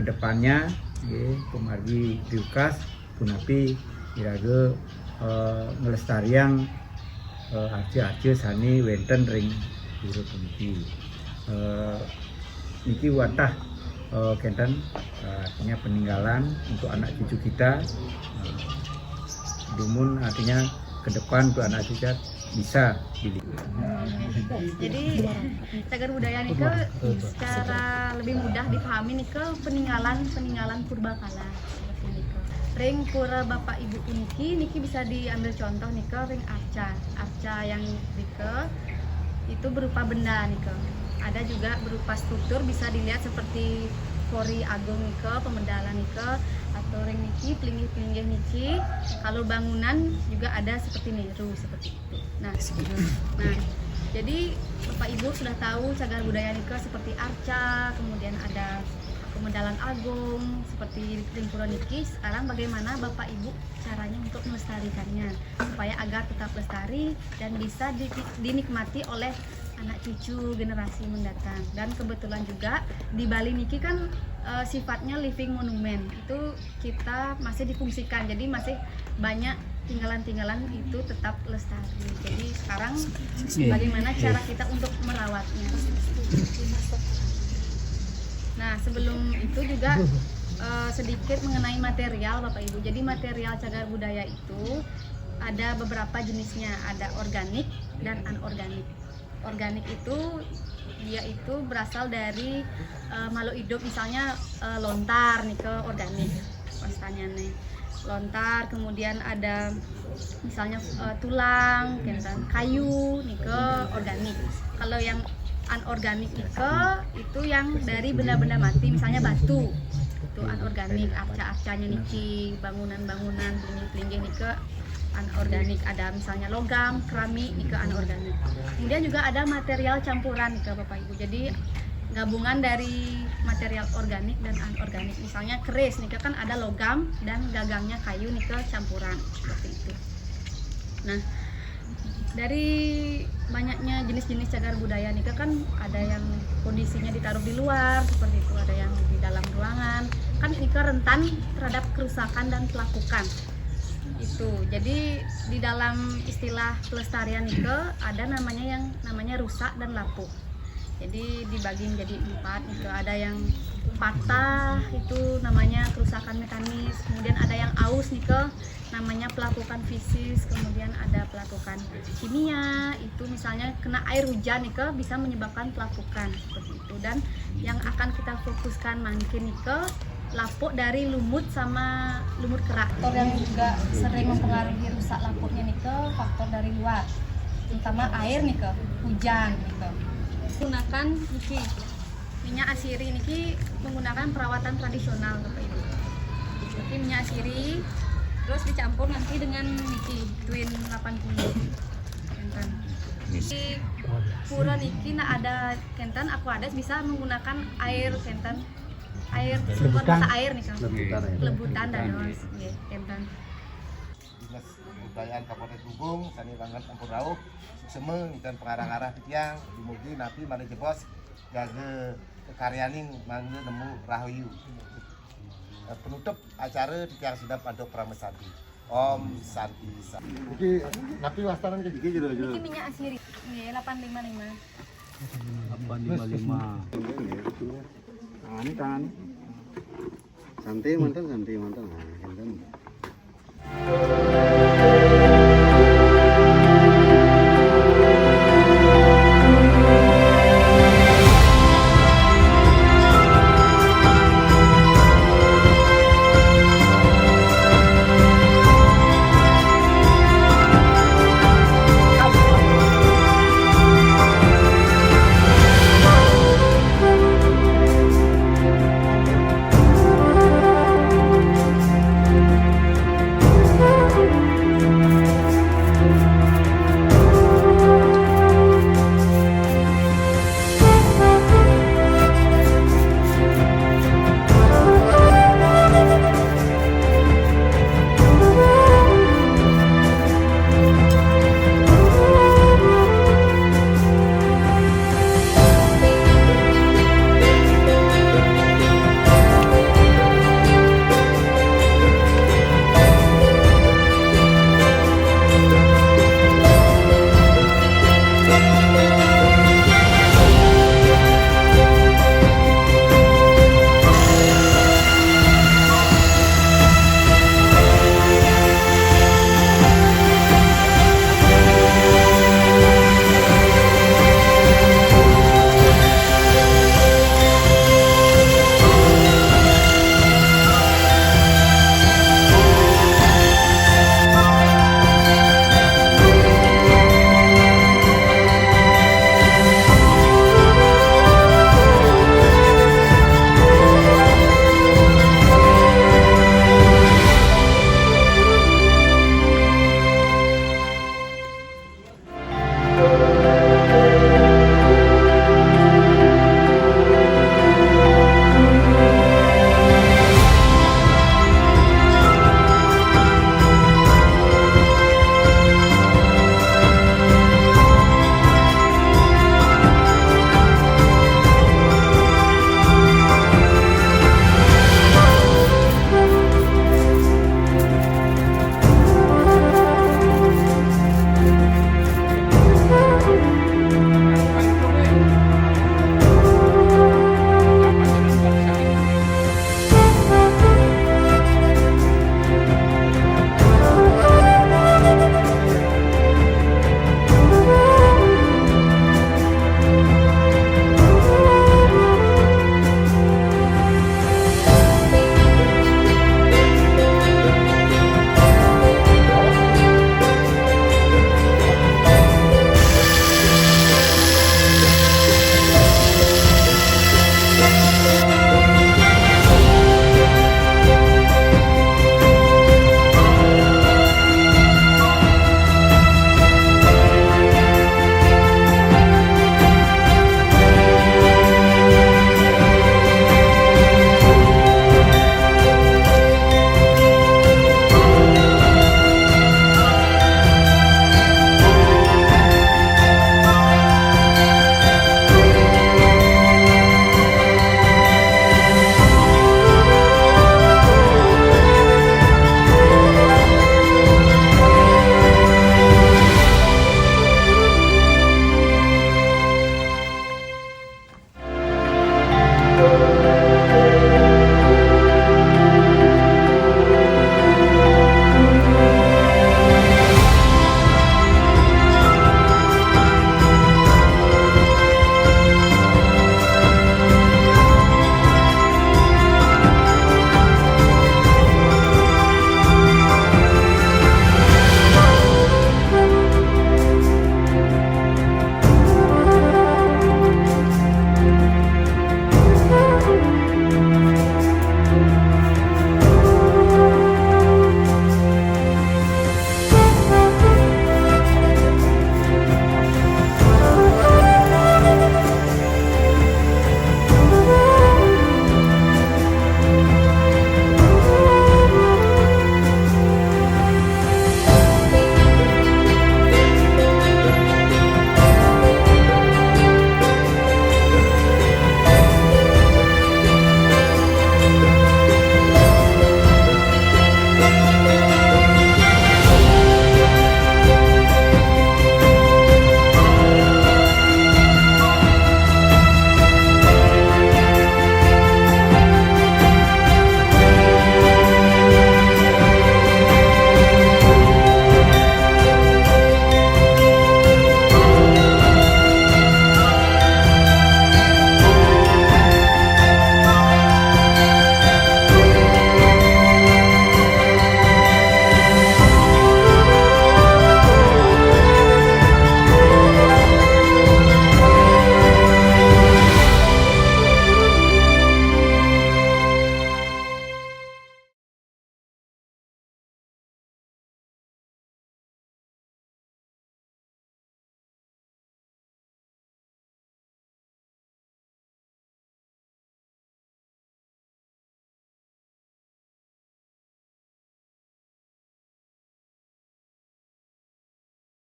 kedepannya kumargi diukas punapi iraga ngelestarian arca-arca sani wenten ring pura puniki niki watah kenten artinya peninggalan untuk anak cucu kita. Dumun artinya ke depan untuk anak cucu bisa pilih. Jadi cagar budaya nike secara lebih mudah dipahami nike peninggalan purbakala seperti nike. Ring pura bapak ibu niki bisa diambil contoh nike ring arca yang nike itu berupa benda nike. Ada juga berupa struktur bisa dilihat seperti Pori Agung nike, pemendalan nike, atau ring niki, pelinggih-pelinggih niki. Kalau bangunan juga ada seperti niru seperti itu. Nah, jadi Bapak Ibu sudah tahu cagar budaya nike seperti arca, kemudian ada pemendalan agung seperti ring pura niki. Sekarang bagaimana Bapak Ibu caranya untuk melestarikannya supaya agar tetap lestari dan bisa dinikmati oleh anak cucu generasi mendatang. Dan kebetulan juga di Bali niki kan sifatnya living monument, itu kita masih difungsikan, jadi masih banyak tinggalan-tinggalan itu tetap lestari. Jadi sekarang bagaimana cara kita untuk merawatnya. Nah, sebelum itu juga sedikit mengenai material Bapak Ibu. Jadi material cagar budaya itu ada beberapa jenisnya, ada organik dan anorganik. Organik itu dia itu berasal dari makhluk hidup, misalnya lontar nih ke organik pastinya nih lontar, kemudian ada misalnya tulang, kayu nih ke organik. Kalau yang anorganik itu yang dari benda-benda mati, misalnya batu itu anorganik, arca-arcanya niki, bangunan-bangunan, pelinggih-pelinggih nih ke anorganik, ada misalnya logam, keramik nih ke anorganik. Kemudian juga ada material campuran nih ke Bapak Ibu. Jadi gabungan dari material organik dan anorganik. Misalnya keris nih kan ada logam dan gagangnya kayu nih ke campuran seperti itu. Nah, dari banyaknya jenis-jenis cagar budaya nih kan ada yang kondisinya ditaruh di luar seperti itu, ada yang di dalam ruangan. Kan ini rentan terhadap kerusakan dan pelakukan. Itu jadi di dalam istilah pelestarian nike ada namanya rusak dan lapuk. Jadi dibagi menjadi 4 nike. Ada yang patah itu namanya kerusakan mekanis, kemudian ada yang aus nike namanya pelakukan fisik, kemudian ada pelakukan kimia, itu misalnya kena air hujan nike bisa menyebabkan pelakukan seperti itu. Dan yang akan kita fokuskan makin nike lapuk dari lumut sama lumut kerak. Faktor yang juga sering mempengaruhi rusak lapuknya nike faktor dari luar, terutama air nike, hujan nike. Gunakan niki minyak asiri niki menggunakan perawatan tradisional Bapak Ibu. Jadi minyak asiri terus dicampur nanti dengan niki Twin 80 kentan. Di pura niki ada kentan Aquades bisa menggunakan air kentan, air sumber mata air nih kan, lebutan danos kentan. Dinas Kebudayaan Kabupaten Gubeng, Sani Banget Ampun Rauh, Semeng dan pengarah-arah Pitiang, dimugi napi mari jebos jaga kekaryaning mangga nemu rahayu. Penutup acara di Tiang Sedap Adok Pramesanti. Om Santi. Jadi napi wastanan ke jiki jero. Ini minyak asiri, 855. 855. Nah, ini kan santai mantan. Nah,